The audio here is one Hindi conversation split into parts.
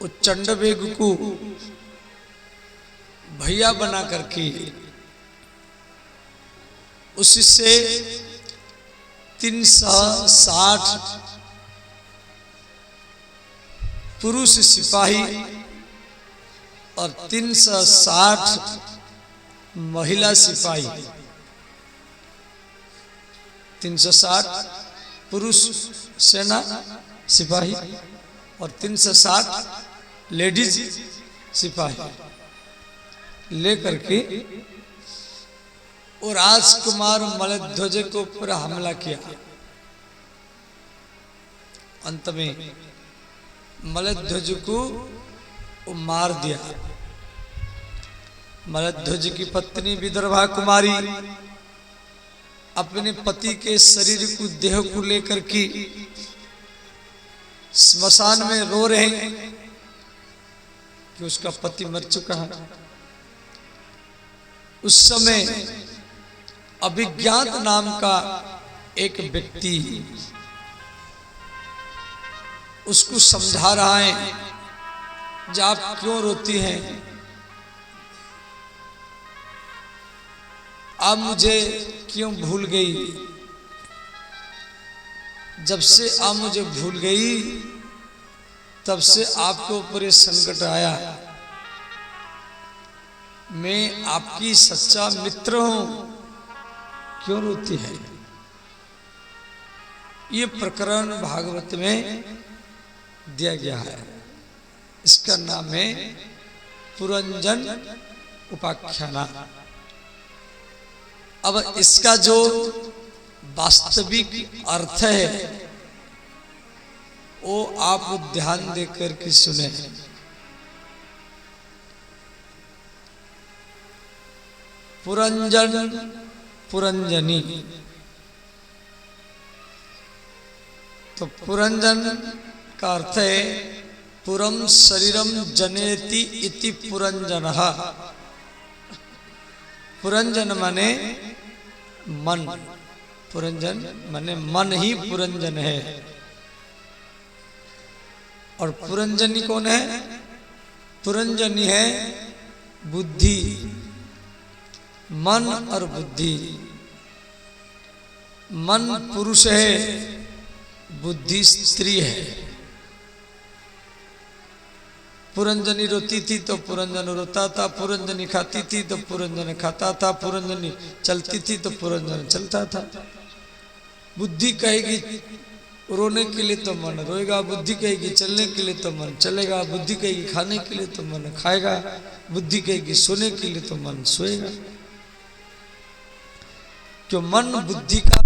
वो चंडवेग को भैया बना करके उससे 360 पुरुष सिपाही और 360 महिला सिपाही, 360 पुरुष सेना सिपाही और 360 लेडीज सिपाही लेकर के और राजकुमार मलध्वज के ऊपर हमला किया। अंत में मलध्वज को मार दिया। मलध्वज की पत्नी विदर्भा कुमारी अपने पति के शरीर को, देह को लेकर के स्मशान में रो रहे हैं कि उसका पति मर चुका है। उस समय अभिज्ञात नाम का एक व्यक्ति उसको समझा रहा है, जब आप क्यों रोती हैं, आप मुझे क्यों भूल गई, जब से आप मुझे भूल गई तब से आपके ऊपर ये संकट आया। मैं आपकी सच्चा मित्र हूं, क्यों रोती है। ये प्रकरण भागवत में दिया गया है। इसका नाम है पुरंजन उपाख्याना। अब इसका जो वास्तविक अर्थ है वो आप ध्यान देकर के सुने। पुरंजन पुरंजनी, तो पुरंजन का अर्थ है पुरम शरीरम जनेति इति पुरंजनः। पुरंजन माने मन, पुरंजन माने मन ही पुरंजन है। और पुरंजनी कौन है? पुरंजनी है बुद्धि, मन और बुद्धि। मन पुरुष है, बुद्धि स्त्री है। पुरंजनी रोती थी तो पुरंजन रोता था, पुरंजनी खाती थी तो पुरंजन खाता था, पुरंजनी चलती थी तो पुरंजन चलता था। बुद्धि कहेगी रोने के लिए तो मन रोएगा, बुद्धि कहेगी चलने के लिए तो मन चलेगा, बुद्धि कहेगी खाने के लिए तो मन खाएगा, बुद्धि कहेगी सोने के लिए तो मन सोएगा। क्यों? मन बुद्धि का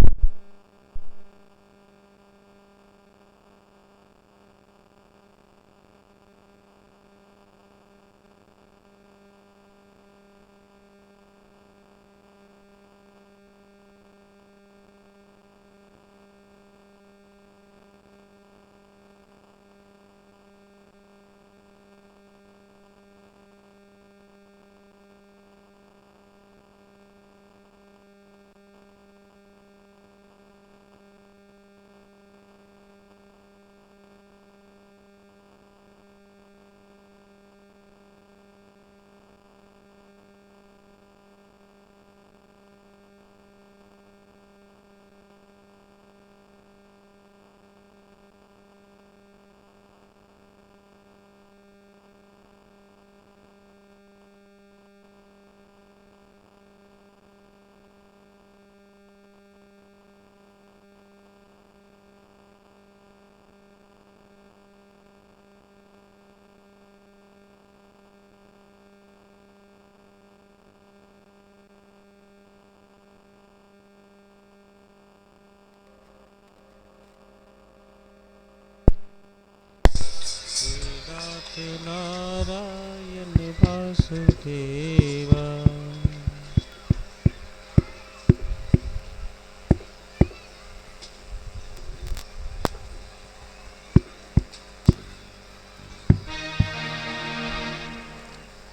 नारायण वासुदेवा।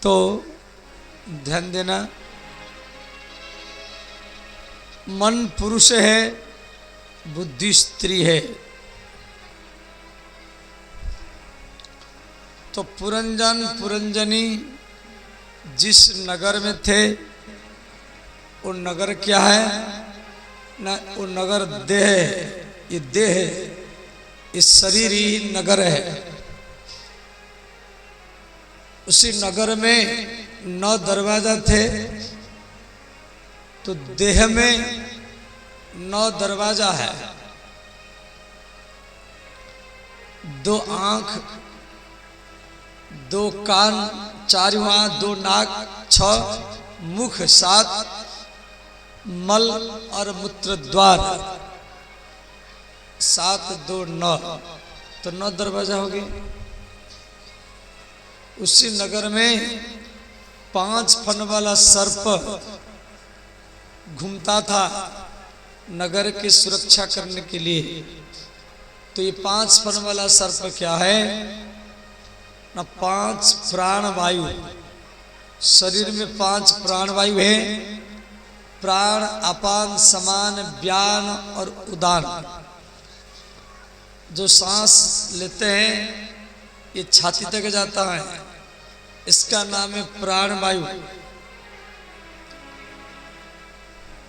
तो ध्यान देना, मन पुरुष है, बुद्धि स्त्री है। तो पुरंजन पुरंजनी जिस नगर में थे वो नगर क्या है ना, वो नगर देह है। ये देह है, इस शरीर ही नगर है। उसी नगर में 9 दरवाजा थे, तो देह में 9 दरवाजा है। 2 आंख, 2 कान, 4 वहां, 2 नाक, 6 मुख, 7 मल और मूत्र द्वार, 7 2 9, तो 9 दरवाजा हो गए। उसी नगर में 5 फन वाला सर्प घूमता था नगर की सुरक्षा करने के लिए। तो ये 5 फन वाला सर्प क्या है ना, 5 प्राण वायु। शरीर में 5 प्राण वायु है, प्राण, अपान, समान, व्यान और उदान। जो सांस लेते हैं ये छाती तक जाता है, इसका नाम है प्राण वायु।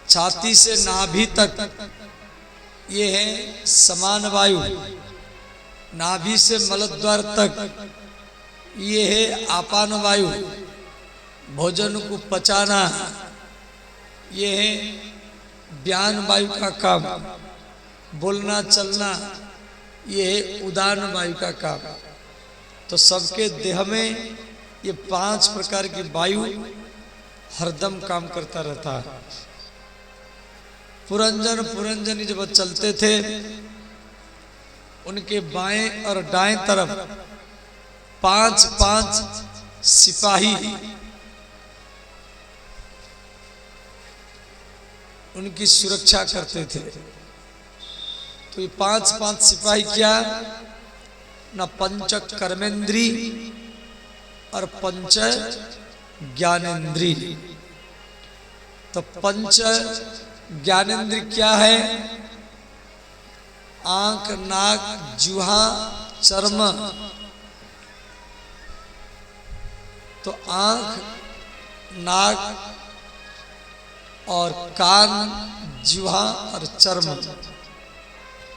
छाती से नाभि तक ये है समान वायु। नाभि से मलद्वार तक ये है आपान वायु। भोजन को पचाना ये है व्यान वायु का काम। बोलना चलना ये है उदान वायु का काम। तो सबके देह में ये 5 प्रकार की वायु हरदम काम करता रहता है। पुरंजन पुरंजनी जब चलते थे, उनके बाएं और दाएं तरफ 5-5 सिपाही उनकी सुरक्षा करते थे। तो ये 5-5 सिपाही क्या ना, पंच कर्मेंद्री और पंच ज्ञानेन्द्री। तो पंच ज्ञानेन्द्र क्या है, आंख, नाक, जिह्वा, चर्म। तो आंख, नाक और कान, जिह्वा और चर्म,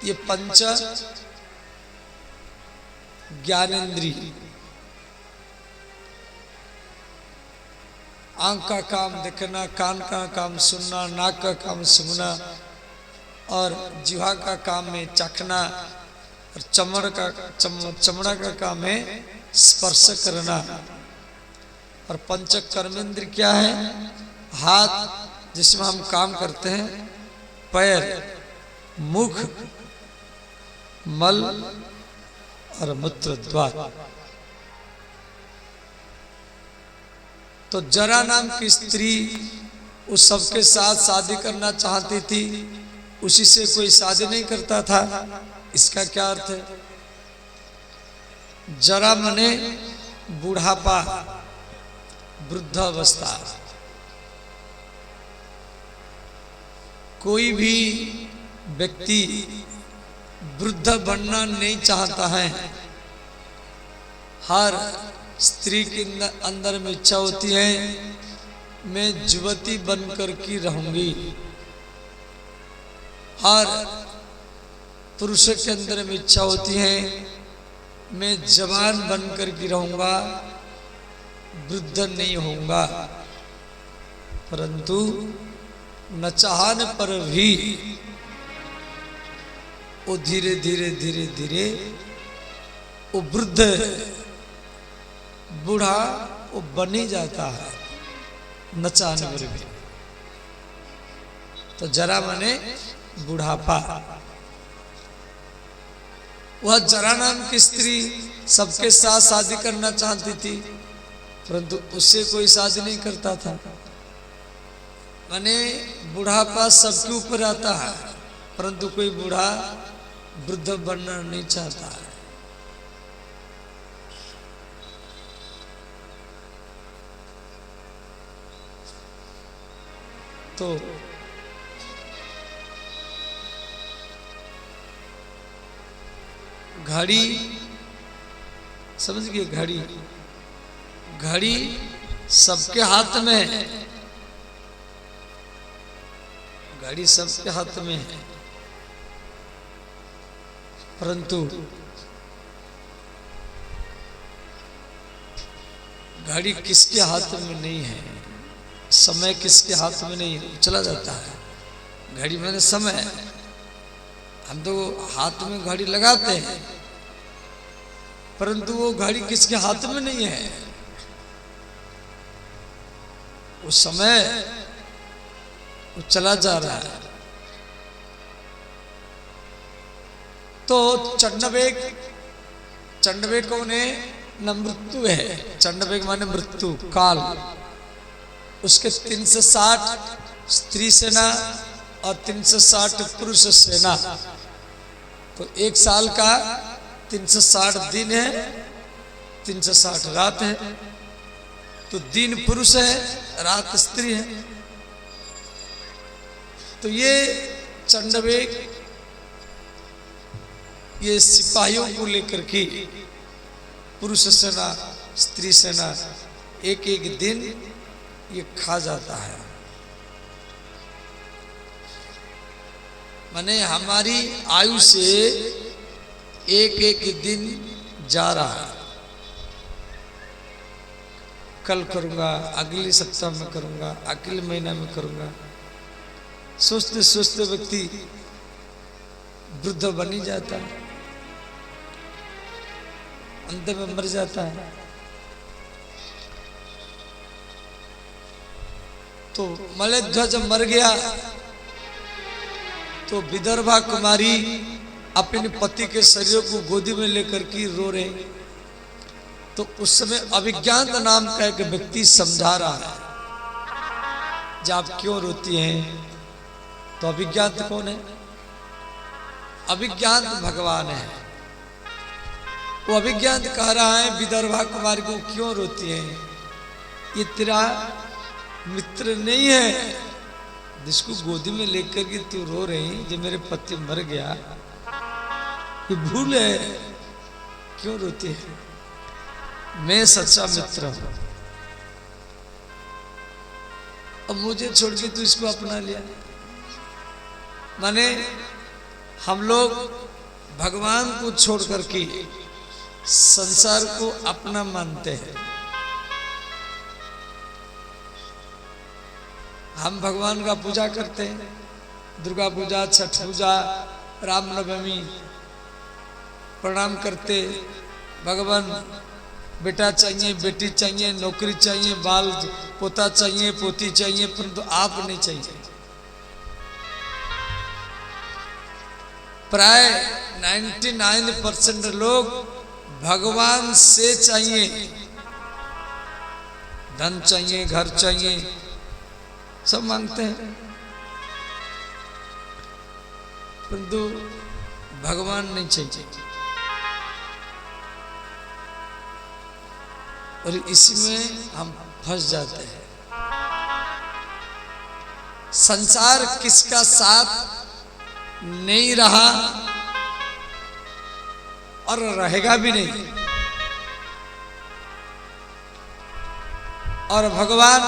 ये पंच ज्ञानेन्द्री। आंख का काम देखना, कान का काम सुनना, नाक का काम सूंघना और जिह्वा का काम है चखना, और चमड़ा का काम है स्पर्श करना। और पंच कर्मेंद्र क्या है, हाथ जिसमें हम काम करते हैं, पैर, मुख, मल और मूत्र द्वार। तो जरा नाम की स्त्री उस सबके साथ शादी करना चाहती थी, उसी से कोई शादी नहीं करता था। इसका क्या अर्थ है, जरा मने बुढ़ापा, वृद्धावस्था। कोई भी व्यक्ति वृद्ध बनना नहीं चाहता है। हर स्त्री के अंदर में इच्छा होती है मैं युवती बनकर की रहूंगी। हर पुरुष के अंदर में इच्छा होती है मैं जवान बनकर की रहूंगा, वृद्ध नहीं होऊंगा। परंतु न चाहने पर भी वो धीरे धीरे धीरे धीरे वो वृद्ध बूढ़ा वो बन ही जाता है, न चाहने पर भी। तो जरा मने बुढ़ापा। वह जरा नाम की स्त्री सबके साथ शादी करना चाहती थी, परंतु उससे कोई शादी नहीं करता था। माने बुढ़ापा सबके ऊपर आता है, परंतु कोई बूढ़ा वृद्ध बनना नहीं चाहता है। तो घड़ी समझ गए? घड़ी, घड़ी सबके हाथ में है, घड़ी सबके हाथ में है, परंतु घड़ी किसके हाथ में नहीं है, समय किसके हाथ में नहीं है, चला जाता है। घड़ी मैंने समय, हम तो हाथ में घड़ी लगाते हैं, परंतु वो घड़ी किसके हाथ में नहीं है, वो समय वो चला जा रहा है। तो चंडवेग, चंडवेग कौन है? न मृत्यु है, चंडवेग माने मृत्यु काल। उसके 360 स्त्री सेना और 360 पुरुष सेना, तो एक साल का 360 दिन है, 360 रात है। तो दिन पुरुष है, रात स्त्री है। तो ये चंडवेग ये सिपाहियों को लेकर के पुरुष सेना स्त्री सेना एक एक दिन ये खा जाता है। माने हमारी आयु से एक एक दिन जा रहा है। कल करूंगा, अगले सप्ताह में करूंगा, अगले महीना में करूंगा। सोचते सोचते व्यक्ति वृद्ध बन ही जाता है, अंत में मर जाता है। तो मलयध्वज मर गया तो विदर्भा कुमारी अपने पति के शरीर को गोदी में लेकर के रो रहे। तो उस समय अभिज्ञात नाम का एक व्यक्ति समझा रहा है, जब आप क्यों रोती हैं? तो अभिज्ञात कौन है? अभिज्ञात भगवान है। वो अभिज्ञात कह रहा है विदर्भा कुमारी को क्यों रोती है? ये तेरा मित्र नहीं है जिसको गोदी में लेकर के तू रो रही, जो मेरे पति मर गया, ये भूल है, क्यों रोती है? मैं सच्चा मित्र हूं, अब मुझे छोड़ के तू इसको अपना लिया। माने हम लोग भगवान को छोड़ करके संसार को अपना मानते हैं। हम भगवान का पूजा करते हैं, दुर्गा पूजा, छठ पूजा, रामनवमी, प्रणाम करते। भगवान बेटा चाहिए, बेटी चाहिए, नौकरी चाहिए, बाल पोता चाहिए, पोती चाहिए, परंतु आप नहीं चाहिए। प्राय 99% लोग भगवान से चाहिए, धन चाहिए, घर चाहिए, सब मांगते हैं, परंतु भगवान नहीं चाहिए। और इसी में हम फंस जाते हैं। संसार किसका साथ नहीं रहा और रहेगा भी नहीं, और भगवान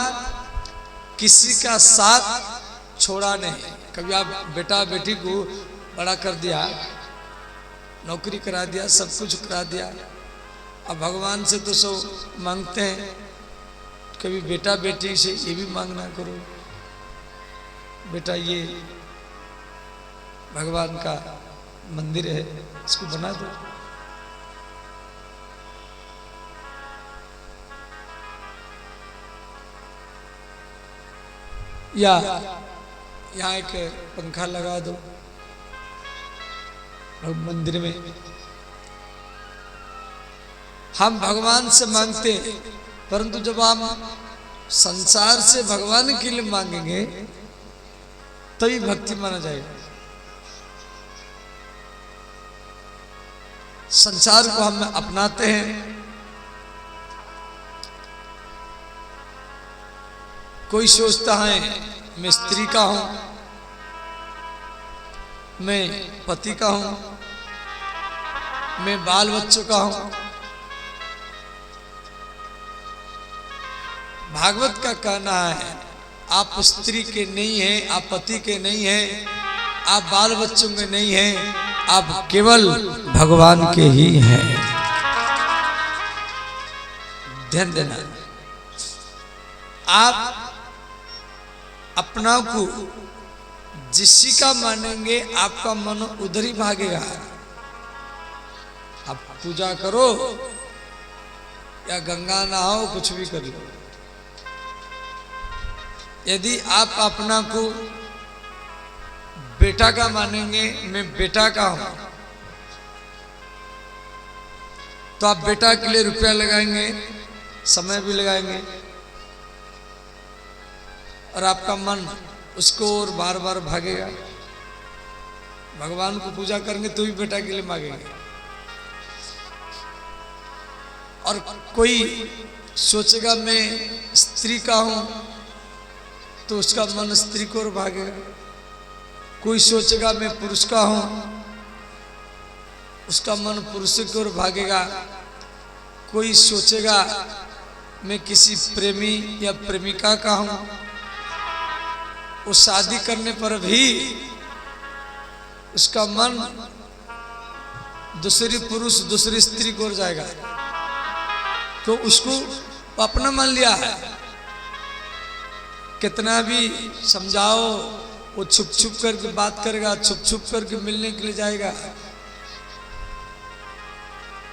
किसी का साथ छोड़ा नहीं। कभी आप बेटा बेटी को बड़ा कर दिया, नौकरी करा दिया, सब कुछ करा दिया, अब भगवान से तो सब मांगते हैं। कभी बेटा बेटी से ये भी मांगना करो, बेटा ये भगवान का मंदिर है, इसको बना दो। या यहाँ एक पंखा लगा दो मंदिर में। हम भगवान से मांगते हैं, परंतु जब हम संसार से भगवान के लिए मांगेंगे तभी भक्ति माना जाएगा। संसार को हम अपनाते हैं। कोई सोचता है मैं स्त्री का हूं, मैं पति का हूं, मैं बाल बच्चों का हूं, भागवत का कहना है आप स्त्री के नहीं हैं, आप पति के नहीं हैं, आप बाल बच्चों के नहीं हैं, आप केवल भगवान के ही हैं। ध्यान देना, आप अपना को जिसी का मानेंगे आपका मन उधर ही भागेगा। आप पूजा करो या गंगा नहाओ, कुछ भी कर लो, यदि आप अपना को बेटा का मानेंगे, मैं बेटा का हूं, तो आप बेटा के लिए रुपया लगाएंगे, समय भी लगाएंगे, और आपका मन उसको और बार बार भागेगा। भगवान को पूजा करेंगे तो भी बेटा के लिए मांगेंगे। और कोई सोचेगा मैं स्त्री का हूं तो उसका मन स्त्री को और भागेगा। कोई सोचेगा मैं पुरुष का हूं, उसका मन पुरुष की ओर भागेगा। कोई सोचेगा मैं किसी प्रेमी या प्रेमिका का हूं, वो शादी करने पर भी उसका मन दूसरी पुरुष दूसरी स्त्री को ओर जाएगा, तो उसको अपना मान लिया है। कितना भी समझाओ वो छुप छुप करके बात करेगा, छुप छुप करके मिलने के लिए जाएगा।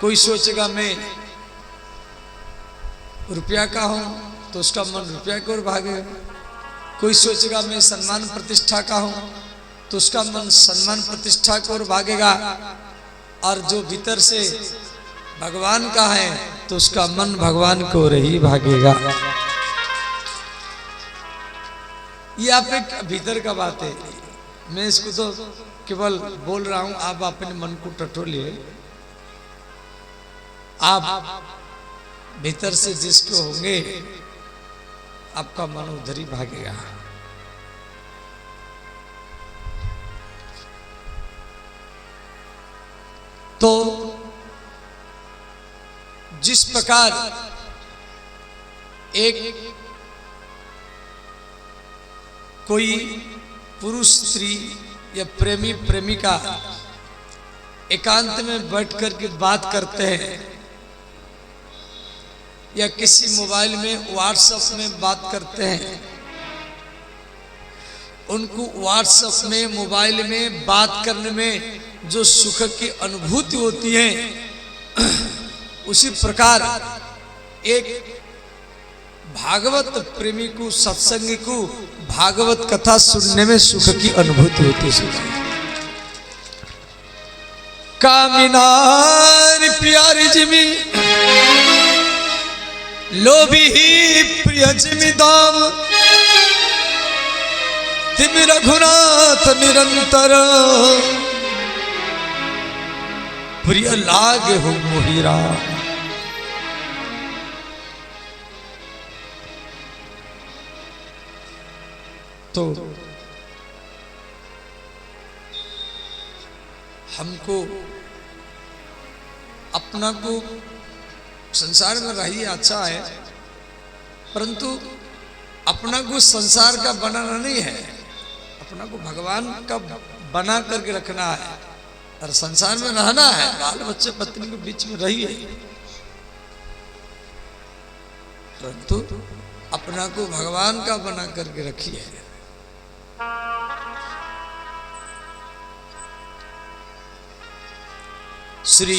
कोई सोचेगा मैं रुपया का हूं तो उसका मन रुपया की ओर भागेगा। कोई सोचेगा मैं सम्मान प्रतिष्ठा का हूं तो उसका मन सम्मान प्रतिष्ठा की ओर भागेगा। और जो भीतर से भगवान का है तो उसका मन भगवान की ओर ही भागेगा। ये आप एक भीतर का बात है, मैं इसको तो केवल बोल रहा हूं, आप अपने मन को टटोलिए। आप भीतर से जिसको होंगे आपका मन उधर ही भागेगा। तो जिस प्रकार एक कोई पुरुष स्त्री या प्रेमी प्रेमिका एकांत में बैठ करके बात करते हैं या किसी मोबाइल में व्हाट्सएप में बात करते हैं, उनको व्हाट्सएप में मोबाइल में बात करने में जो सुख की अनुभूति होती है, उसी प्रकार एक भागवत प्रेमी को, सत्संगी को भागवत कथा सुनने में सुख की अनुभूति होती है। कामिनार प्यारी जिमी लोभी ही प्रिय जिमी दाम, तिम रघुनाथ निरंतर प्रिय लागे हो मोहिरा। तो हमको अपना को संसार में रही अच्छा है, परंतु अपना को संसार का बनाना नहीं है, अपना को भगवान का बना करके रखना है और संसार में रहना है। बाल बच्चे पत्नी के बीच में रहिए, परंतु अपना को भगवान का बना करके रखिए। श्री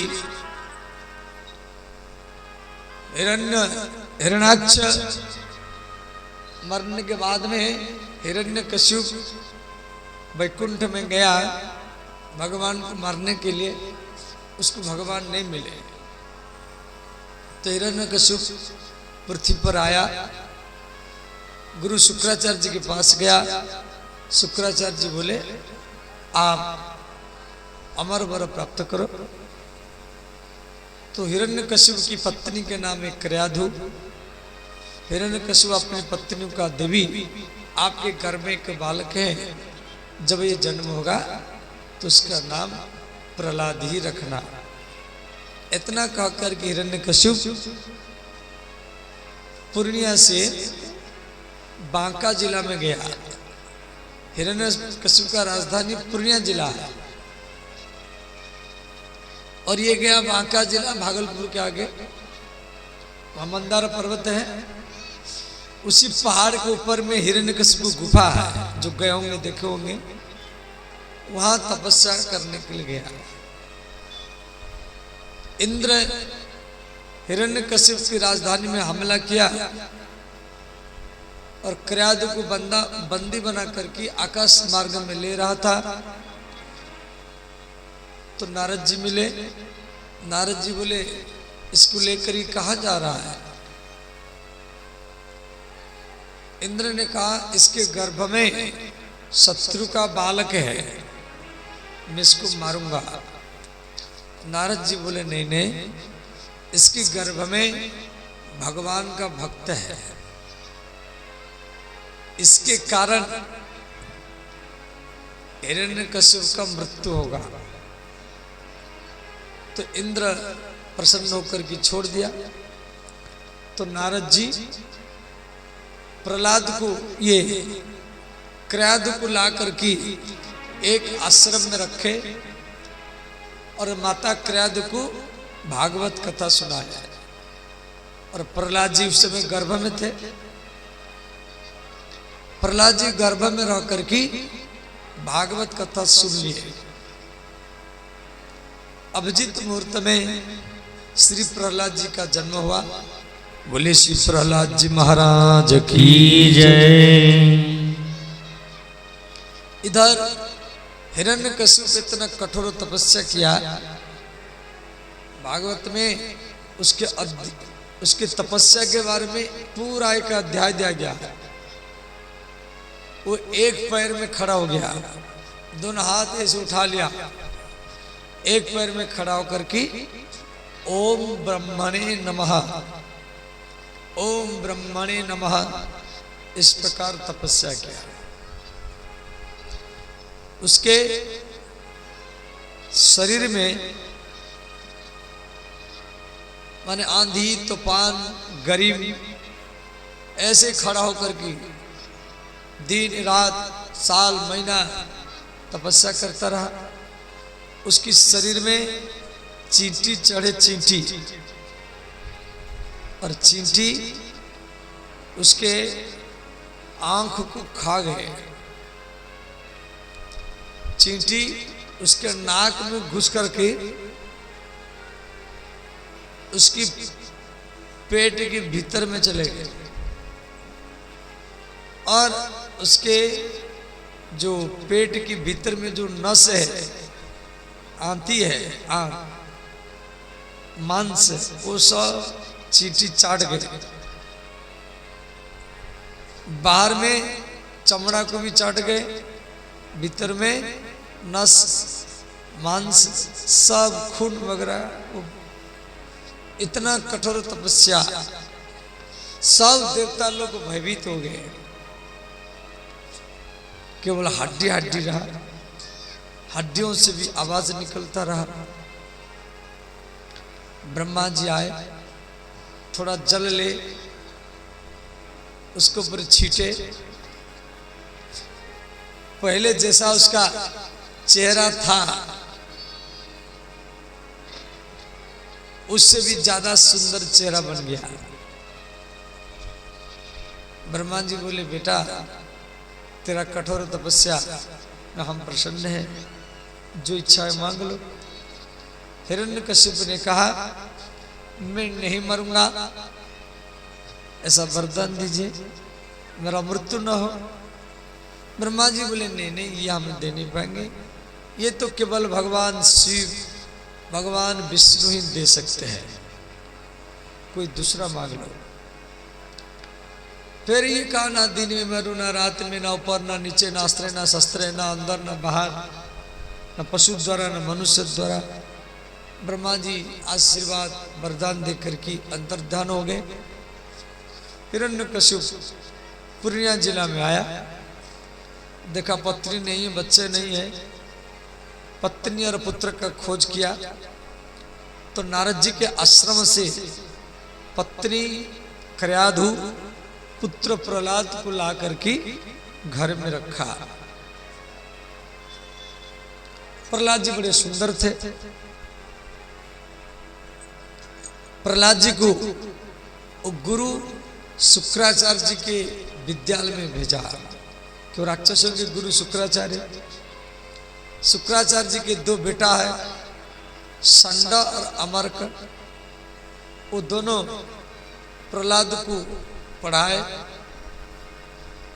हिरण्याक्ष मरने के बाद में हिरण्यकश्यप वैकुंठ में गया भगवान को मारने के लिए, उसको भगवान नहीं मिले। तो हिरण्यकश्यप पृथ्वी पर आया, गुरु शुक्राचार्य जी के पास गया। शुक्राचार्य जी बोले आप अमर वर प्राप्त करो। तो हिरण्यकश्यप की पत्नी के नाम एक क्रियाधु। हिरण्यकश्यप अपनी पत्नी का, देवी आपके घर में एक बालक है, जब ये जन्म होगा तो उसका नाम प्रहलाद ही रखना। इतना कहकर के हिरण्यकश्यप पूर्णिया से बांका जिला में गया। हिरण्यकशिपु का राजधानी पूर्णिया जिला है और ये गया बांका जिला, भागलपुर के आगे वहां मंदार पर्वत है। उसी पहाड़ के ऊपर में हिरण्यकशिपु गुफा है, जो गए होंगे देखे होंगे। वहां तपस्या करने के लिए गया। इंद्र हिरण्यकशिपु की राजधानी में हमला किया और क्रयादु को बंदी बना करके आकाश मार्ग में ले रहा था। तो नारद जी मिले। नारद जी बोले, इसको लेकर ही कहाँ जा रहा है? इंद्र ने कहा, इसके गर्भ में शत्रु का बालक है, मैं इसको मारूंगा। नारद जी बोले, नहीं नहीं, इसके गर्भ में भगवान का भक्त है, इसके कारण हिरण्यकशिपु का मृत्यु होगा। तो इंद्र प्रसन्न होकर के छोड़ दिया। तो नारद जी प्रहलाद को, ये क्रयादु को ला करके एक आश्रम में रखे और माता क्रयादु को भागवत कथा सुनाया। और प्रहलाद जी उस समय गर्भ में थे। प्रहलाद जी गर्भ में रह करके भागवत कथा सुन लिए। अभिजीत मुहूर्त में श्री प्रहलाद जी का जन्म हुआ। बोले श्री प्रहलाद जी महाराज की जय। इधर हिरण्यकशिपु ने इतना कठोर तपस्या किया। भागवत में उसके तपस्या के बारे में पूरा एक अध्याय दिया गया। वो एक पैर में खड़ा हो गया, दोनों हाथ ऐसे उठा लिया, एक पैर में खड़ा होकर के ओम ब्रह्मणे नमः, ओम ब्रह्मणे नमः, इस प्रकार तपस्या किया। उसके शरीर में माने आंधी तूफान गरीब ऐसे खड़ा होकर के दिन रात साल महीना तपस्या करता रहा। उसकी शरीर में चींटी चढ़े, चींटी, और चींटी उसके आंख को खा गए। चींटी उसके नाक में घुस करके उसकी पेट के भीतर में चले गए और उसके जो पेट के भीतर में जो नस है, आंती है, मांस, वो सब चींटी चाट गए। बाहर में चमड़ा को भी चाट गए, भीतर में नस मांस सब खून वगैरह। इतना कठोर तपस्या, सब देवता लोग भयभीत हो गए। केवल हड्डी हड्डी रहा, हड्डियों से भी आवाज निकलता रहा। ब्रह्मा जी आए, थोड़ा जल ले, उसके ऊपर छींटे। पहले जैसा उसका चेहरा था उससे भी ज्यादा सुंदर चेहरा बन गया। ब्रह्मा जी बोले, बेटा तेरा कठोर तपस्या में हम प्रसन्न हैं, जो इच्छा है मांग लो। हिरण्यकशिपु ने कहा, मैं नहीं मरूंगा, ऐसा वरदान दीजिए, मेरा मृत्यु न हो। ब्रह्मा जी बोले, नहीं नहीं, ये हम दे नहीं पाएंगे, ये तो केवल भगवान शिव, भगवान विष्णु ही दे सकते हैं, कोई दूसरा मांग लो। फिर ये कहा, ना दिन में मरू, ना रात में, ना ऊपर ना नीचे, ना अस्त्र ना शस्त्र, ना अंदर ना बाहर, ना पशु द्वारा ना मनुष्य द्वारा। ब्रह्मा जी आशीर्वाद वरदान देकर के अंतर्ध्यान हो गए। हिरण्यकशिपु पूर्णिया जिला में आया, देखा पत्नी नहीं है, बच्चे नहीं है। पत्नी और पुत्र का खोज किया तो नारद जी के आश्रम से पत्नी क्रयाधु पुत्र प्रहलाद को ला करके घर में रखा। प्रहलाद जी बड़े सुंदर थे। प्रहलाद जी को गुरु शुक्राचार्य जी के विद्यालय में भेजा, क्यों राक्षसों के गुरु शुक्राचार्य। शुक्राचार्य जी के दो बेटा है, संड और अमरक। वो दोनों प्रहलाद को पढ़ाए।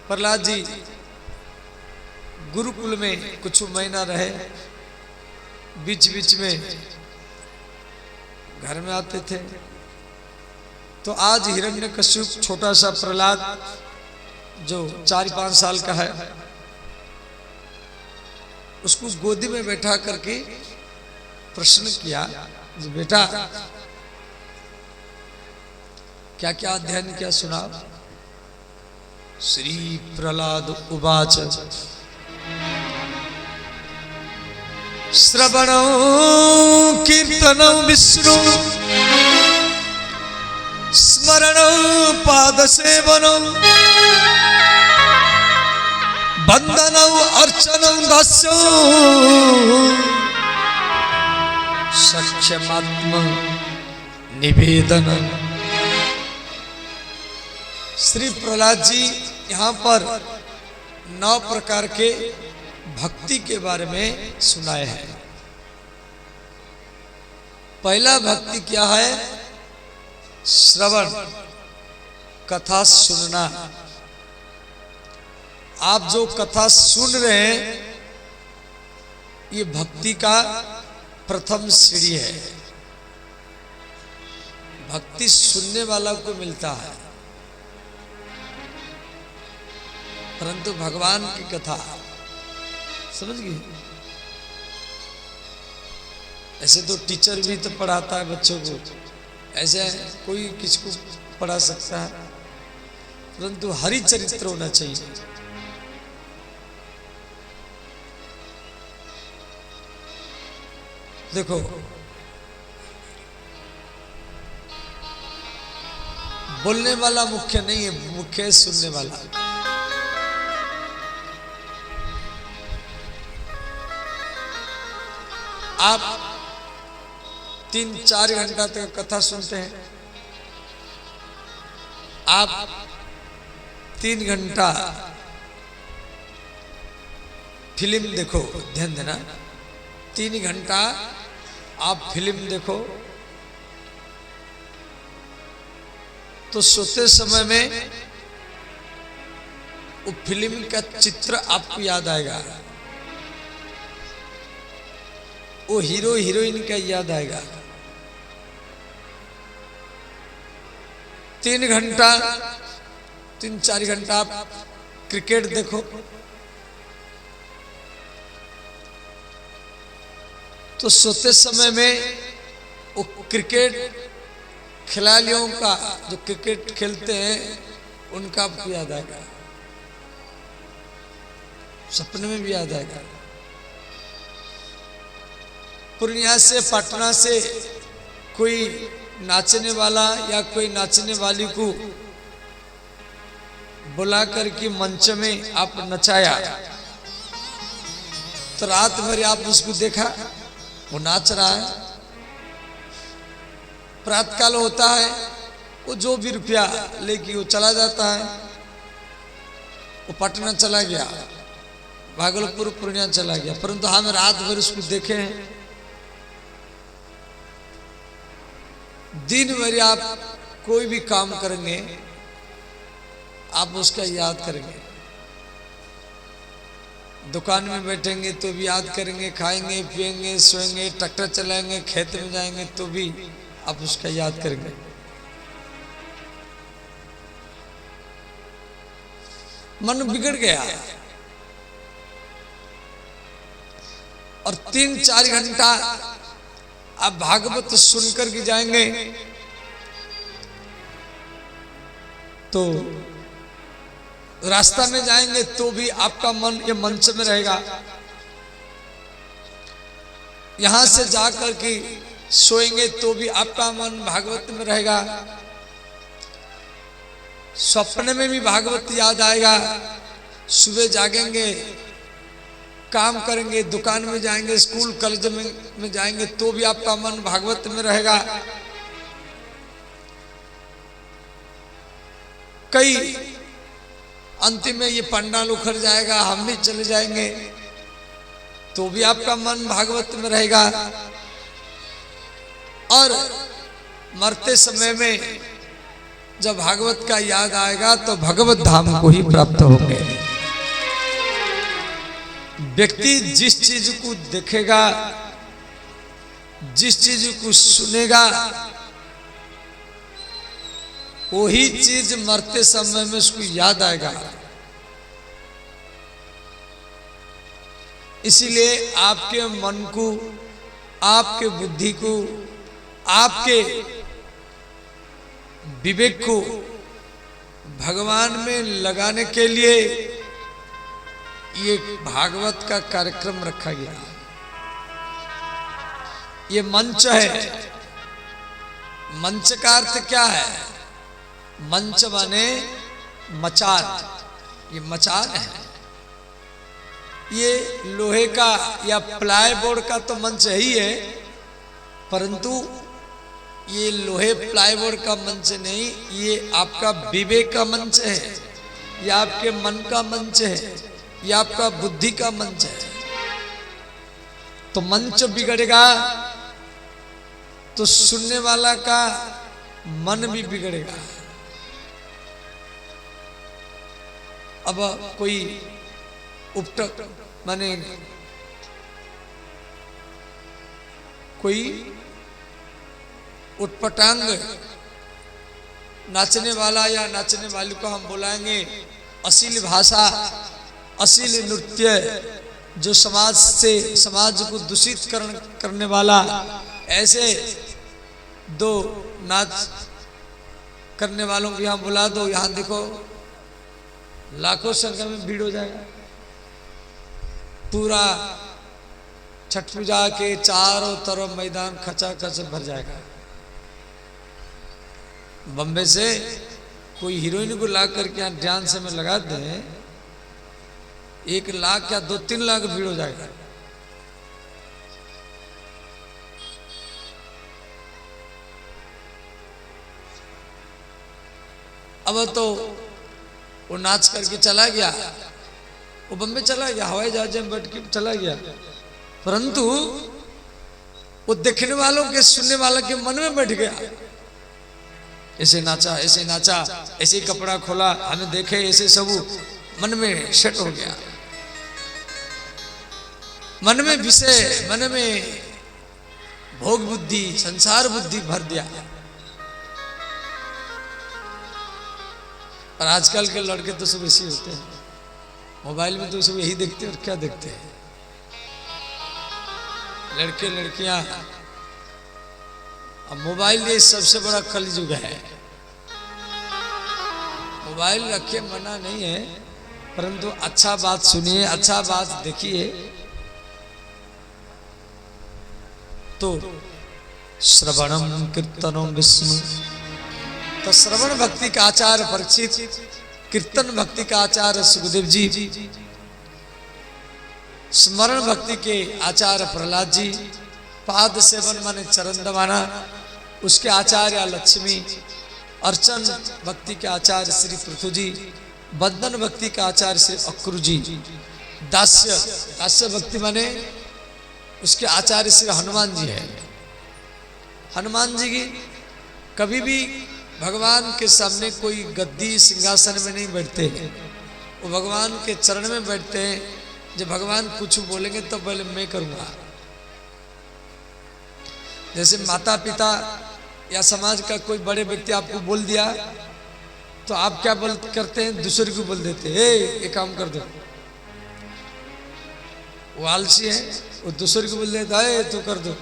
प्रहलाद जी गुरुकुल में कुछ महीना रहे, बीच बीच में घर में आते थे। तो आज हिरण्यकश्यप छोटा सा प्रहलाद जो 4-5 साल का है, उसको गोदी में बैठा करके प्रश्न किया, बेटा क्या क्या अध्ययन किया सुनाओ। श्री प्रहलाद उवाच श्रवणं कीर्तनं विष्णु स्मरणं पादसेवनं वंदनं अर्चनं दास्यं सख्यमात्म निवेदनं। श्री प्रहलाद जी यहाँ पर 9 प्रकार के भक्ति के बारे में सुनाए हैं। पहला भक्ति क्या है? श्रवण, कथा सुनना। आप जो कथा सुन रहे हैं, ये भक्ति का प्रथम सीढ़ी है। भक्ति सुनने वाला को मिलता है, परंतु भगवान की कथा, समझ गए? ऐसे तो टीचर भी तो पढ़ाता है बच्चों को, ऐसे कोई किसको पढ़ा सकता है, परंतु हरि चरित्र होना चाहिए। देखो, बोलने वाला मुख्य नहीं है, मुख्य है सुनने वाला। आप 3-4 घंटा तक कथा सुनते हैं, आप 3 घंटा फिल्म देखो, ध्यान देना, 3 घंटा आप फिल्म देखो, तो सोते समय में वो फिल्म का चित्र आपको याद आएगा, वो हीरो हीरोइन का याद आएगा। 3-4 घंटा आप क्रिकेट देखो, तो सोते समय में वो क्रिकेट खिलाड़ियों का, जो क्रिकेट खेलते हैं, उनका आपको याद आएगा, सपने में भी याद आएगा। पूर्णिया से, पटना से कोई नाचने वाला या कोई नाचने वाली को बुला करके मंच में आप नचाया, तो रात भर आप उसको देखा, वो नाच रहा है। प्रातःकाल होता है, वो जो भी रुपया लेके वो चला जाता है। वो पटना चला गया, भागलपुर, पूर्णिया चला गया, परंतु हम रात भर उसको देखे हैं। दिन भर आप कोई भी काम करेंगे, आप उसका याद करेंगे। दुकान में बैठेंगे तो भी याद करेंगे, खाएंगे पिएंगे सोएंगे, ट्रैक्टर चलाएंगे, खेत में जाएंगे तो भी आप उसका याद करेंगे। मन बिगड़ गया। और 3-4 घंटा आप भागवत सुनकर के जाएंगे तो रास्ता में जाएंगे तो भी आपका मन ये मंच में रहेगा। यहां से जाकर के सोएंगे तो भी आपका मन भागवत में रहेगा। स्वप्न में भी भागवत याद आएगा। सुबह जागेंगे, काम करेंगे, दुकान में जाएंगे, स्कूल कॉलेज में जाएंगे, तो भी आपका मन भागवत में रहेगा। कई अंतिम में ये पंडाल उखड़ जाएगा, हम भी चले जाएंगे, तो भी आपका मन भागवत में रहेगा। और मरते समय में जब भागवत का याद आएगा तो भगवत धाम को ही प्राप्त होंगे। व्यक्ति जिस चीज को देखेगा, जिस चीज को सुनेगा, वही चीज मरते समय में उसको याद आएगा। इसीलिए आपके मन को, आपके बुद्धि को, आपके विवेक को भगवान में लगाने के लिए ये भागवत का कार्यक्रम रखा गया। ये मंच है। मंच का अर्थ क्या है? मंच माने मचान। ये मचान है। ये लोहे का या प्लाईबोर्ड का तो मंच ही है, परंतु ये लोहे प्लाईवुड का मंच नहीं, ये आपका विवेक का मंच है, ये आपके मन का मंच है, ये आपका बुद्धि का मंच है। तो मंच बिगड़ेगा तो सुनने वाला का मन भी बिगड़ेगा। अब कोई उपटक माने कोई उटपटांग नाचने वाला या नाचने वाली को हम बुलाएंगे, अश्लील भाषा, अश्लील नृत्य, जो समाज को दूषित करने वाला, ऐसे दो नाच करने वालों को यहाँ बुला दो, यहाँ देखो लाखों संख्या में भीड़ हो जाएगा। पूरा छठ पूजा के चारों तरफ मैदान खचाखच भर जाएगा। बम्बे से कोई हीरोइन को ला करके यहाँ डांस में लगा दें, 1 लाख या 2-3 लाख भीड़ हो जाएगा। अब तो वो नाच करके चला गया, वो बम्बे चला गया, हवाई जहाज में बैठ के चला गया, परंतु वो देखने वालों के, सुनने वालों के मन में बैठ गया। ऐसे नाचा, ऐसे नाचा, ऐसे कपड़ा खोला, हमें देखे, ऐसे सब मन में सेट हो गया। मन में विषय, मन में भोग बुद्धि, संसार बुद्धि भर दिया। और आजकल के लड़के तो सब ऐसे होते हैं, मोबाइल में तो सब यही देखते हैं। और क्या देखते हैं लड़के लड़कियां? अब मोबाइल ये सबसे बड़ा कलयुग है। मोबाइल रखिए, मना नहीं है, परंतु अच्छा बात सुनिए, अच्छा बात देखिए। तो श्रवणम कीर्तनम विष्णु, तो श्रवण भक्ति का आचार्य परीक्षित, कीर्तन भक्ति का आचार्य सुखदेव जी, स्मरण भक्ति के आचार्य प्रहलाद जी, पाद सेवन माने चरण दबाना, उसके आचार्य लक्ष्मी, अर्चन भक्ति के आचार्य श्री पृथु जी, बंधन भक्ति का आचार्य श्री अक्रू जी, दास्य भक्ति माने उसके आचार्य श्री हनुमान जी है। हनुमान जी की कभी भी भगवान के सामने कोई गद्दी सिंहासन में नहीं बैठते, वो भगवान के चरण में बैठते हैं। जब भगवान कुछ बोलेंगे तो पहले मैं करूँगा। जैसे माता पिता या समाज का कोई बड़े व्यक्ति आपको बोल दिया तो आप क्या करते हैं? दूसरे को बोल देते हैं, ये काम कर दो। वो आलसी है, वो दूसरे को बोल देता है तू कर दो,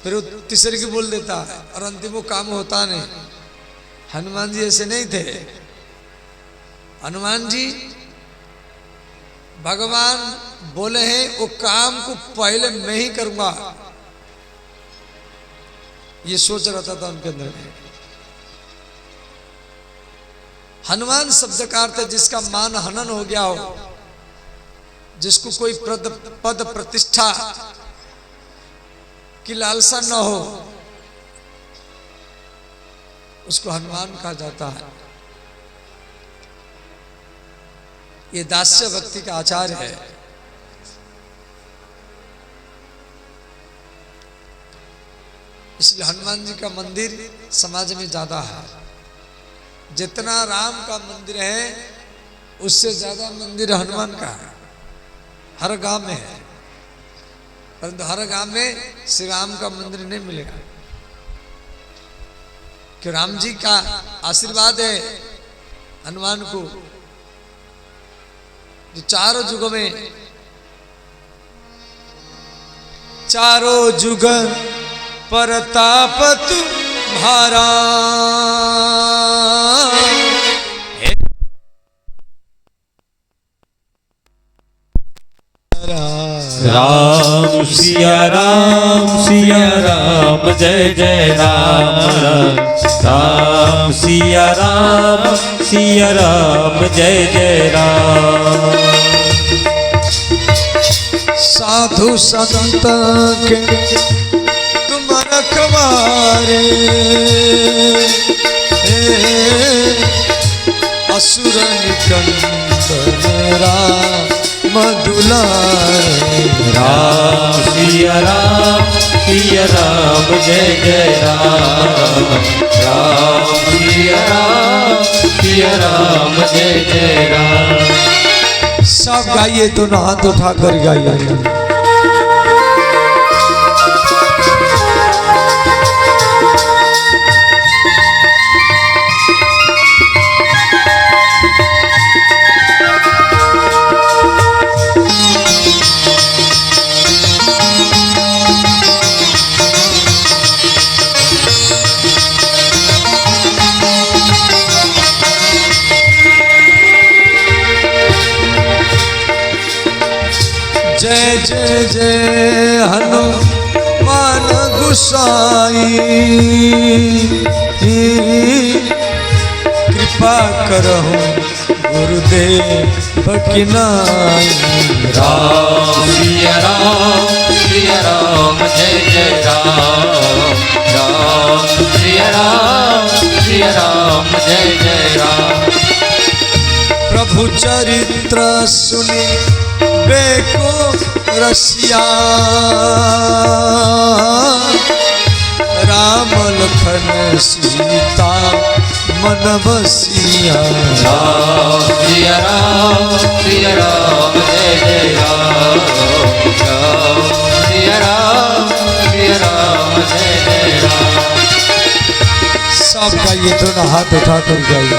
फिर वो तीसरे को बोल देता है, और अंतिम वो काम होता नहीं। हनुमान जी ऐसे नहीं थे। हनुमान जी भगवान बोले हैं वो काम को पहले मैं ही करूंगा, ये सोच रहता था उनके अंदर में। हनुमान शब्द का अर्थ है जिसका मान हनन हो गया हो, जिसको कोई पद प्रतिष्ठा की लालसा न हो, उसको हनुमान कहा जाता है। ये दास्य भक्ति का आचार्य है। इसलिए हनुमान जी का मंदिर समाज में ज्यादा है। जितना राम का मंदिर है उससे ज्यादा मंदिर हनुमान का है। हर गांव में है, परंतु हर गांव में श्री राम का मंदिर नहीं मिलेगा, कि राम जी का आशीर्वाद है हनुमान को, जो चारों युगों में, चारों युग परताप तुम्हारा, राम सिया राम जय जय राम, राम सिया राम जय जय राम। साधु संत के तुम रखवारे, असुर निकंदन राम दुलारे, राम सिया राम जय जय राम, राम सिया राम जय जय राम। सब गाइए, दोनों हाथ उठाकर गाइए। जय जय जय हनुमान गुसाई, कृपा करहु गुरुदेव की नाई। राम सिया राम जय जय राम, राम सिया राम जय जय राम। प्रभु चरित्र सुनी बेको रसिया, राम लखन सीता मन बसिया। राम सिया राम जय जय राम, राम सिया राम जय जय राम। सब गाइए, दोनों हाथ उठाकर गाइए।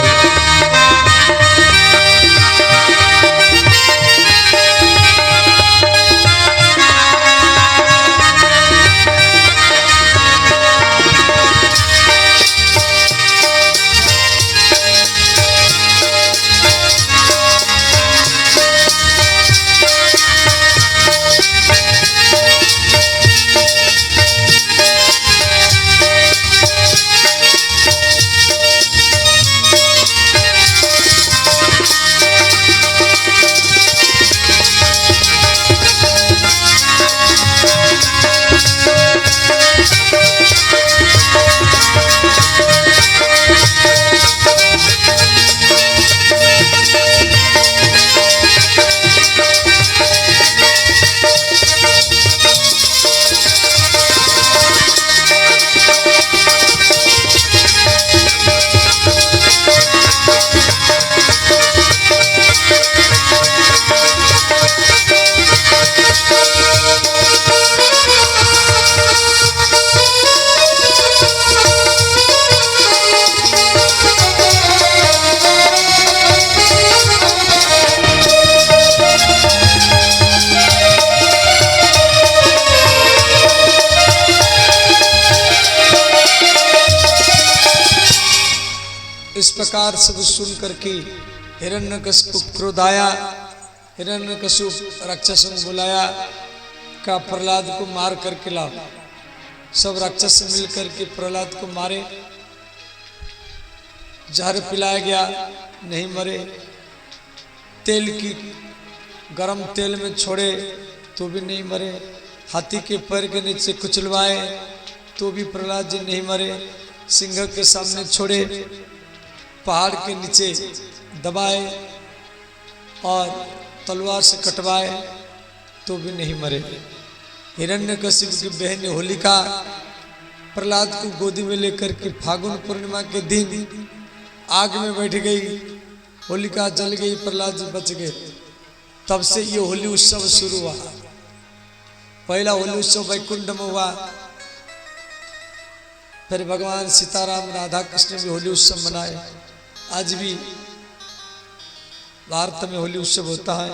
इस प्रकार सब सुन करके हिरण्यकशिपु क्रोध आया। हिरण्यकशिपु राक्षसों को बुलाया, का प्रहलाद को मार करके लाओ। सब राक्षस मिल करके प्रहलाद को मारे, जहर पिलाया गया। नहीं मरे, तेल की गरम तेल में छोड़े तो भी नहीं मरे, हाथी के पैर के नीचे कुचलवाए तो भी प्रहलाद जी नहीं मरे, सिंह के सामने छोड़े, पहाड़ के नीचे दबाए और तलवार से कटवाए तो भी नहीं मरे। हिरण्यकशिपु की बहन होलिका प्रहलाद को गोदी में लेकर के फागुन पूर्णिमा के दिन आग में बैठ गई, होलिका जल गई, प्रहलाद जी बच गए। तब से ये होली उत्सव शुरू हुआ। पहला होली उत्सव वैकुंठ में हुआ, फिर भगवान सीताराम राधा कृष्ण भी होली उत्सव मनाए। आज भी भारत में होली उत्सव होता है।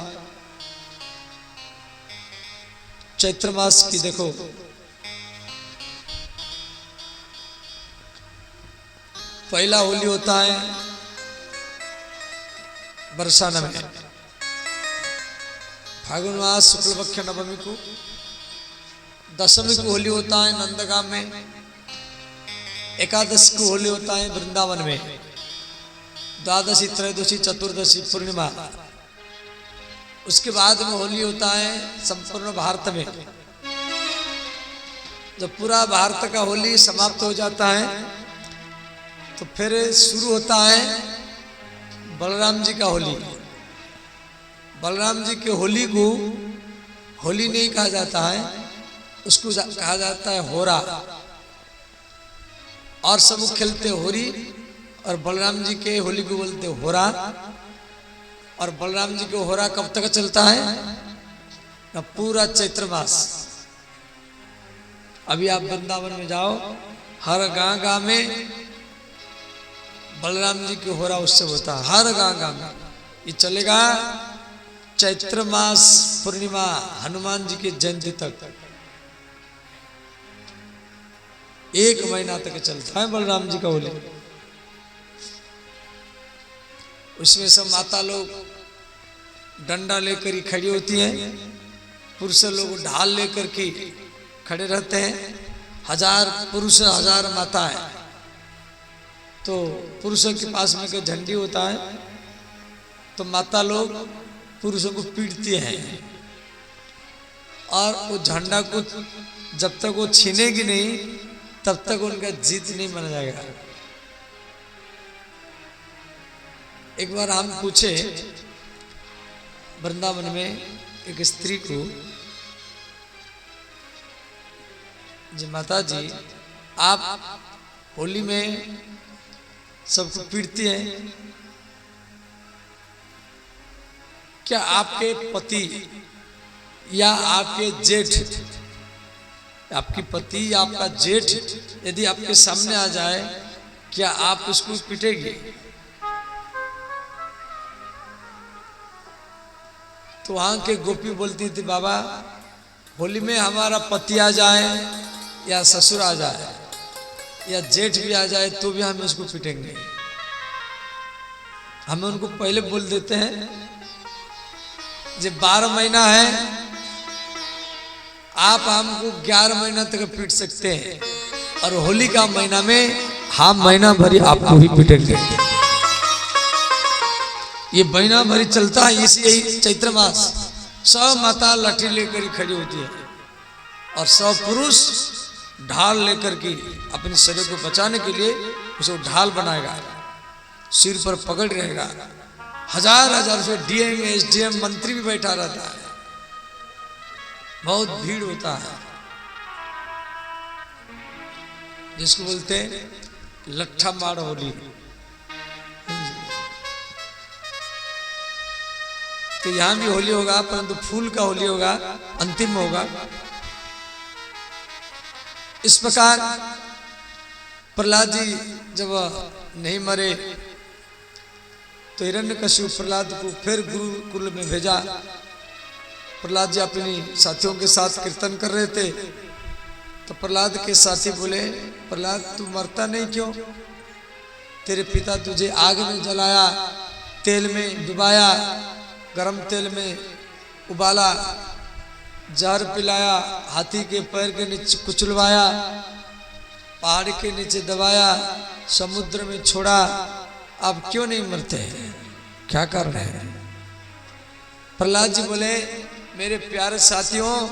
चैत्र मास की देखो, पहला होली होता है बरसाना में, फागुन मास शुक्ल पक्ष नवमी को। दशमी को होली होता है नंदगांव में, एकादशी को होली होता है वृंदावन में, द्वादशी त्रयोदशी चतुर्दशी पूर्णिमा, उसके बाद में होली होता है संपूर्ण भारत में। जब पूरा भारत का होली समाप्त हो जाता है तो फिर शुरू होता है बलराम जी का होली। बलराम जी के होली को होली नहीं कहा जाता है, उसको कहा जाता है होरा। और सब खेलते होरी और बलराम जी के होली को बोलते होरा। और बलराम जी को होरा कब तक चलता है? ना पूरा चैत्र मास। अभी आप वृंदावन में जाओ, हर गांव गांव में बलराम जी के होरा उत्सव होता है, हर गांव गांव में। ये चलेगा चैत्र मास पूर्णिमा हनुमान जी की जयंती तक, 1 महीना तक चलता है बलराम जी का होली। उसमें सब माता लोग डंडा लेकर ही खड़ी होती हैं, पुरुष लोग ढाल लेकर के खड़े रहते हैं। 1000 पुरुष 1000 माता है। तो पुरुषों के पास में कोई झंडी होता है तो माता लोग पुरुषों को पीटती हैं, और वो झंडा को जब तक वो छीनेगी नहीं तब तक उनका जीत नहीं माना जाएगा। एक बार हम पूछे वृंदावन में एक स्त्री को, जी माता जी आप होली में सबको पीटती हैं, क्या आपके पति या आपके जेठ, आपकी पति या आपका जेठ यदि आपके सामने आ जाए क्या आप उसको पीटेंगे? तो वहां के गोपी बोलती थी बाबा होली में हमारा पति आ जाए या ससुर आ जाए या जेठ भी आ जाए तो भी हम उसको पीटेंगे। हमें उनको पहले बोल देते हैं जब 12 महीना है आप हमको 11 महीना तक पीट सकते हैं, और होली का महीना में हम महीना भरी आपको ही पीटेंगे। ये महीना भरी चलता है इसी चैत्र मास। 100 माता लाठी लेकर ही खड़ी होती है और 100 पुरुष ढाल लेकर के अपने शरीर को बचाने के लिए उसको ढाल बनाएगा, सिर पर पकड़ रहेगा। 1000 से डीएम एसडीएम मंत्री भी बैठा रहता है, बहुत भीड़ होता है, जिसको बोलते हैं लट्ठा मार होली। तो यहां भी होली होगा, परंतु फूल का होली होगा, अंतिम होगा। इस प्रकार प्रहलाद जी जब नहीं मरे तो हिरण्यकशिपु प्रहलाद को फिर गुरुकुल में भेजा। प्रहलाद जी अपनी साथियों के साथ कीर्तन कर रहे थे तो प्रहलाद के साथी बोले प्रहलाद तू मरता नहीं क्यों? तेरे पिता तुझे आग में जलाया, तेल में डुबाया, गरम तेल में उबाला, जहर पिलाया, हाथी के पैर के नीचे कुचलवाया, पहाड़ के नीचे दबाया, समुद्र में छोड़ा, अब क्यों नहीं मरते हैं? क्या कारण है? प्रहलाद जी बोले मेरे प्यारे साथियों,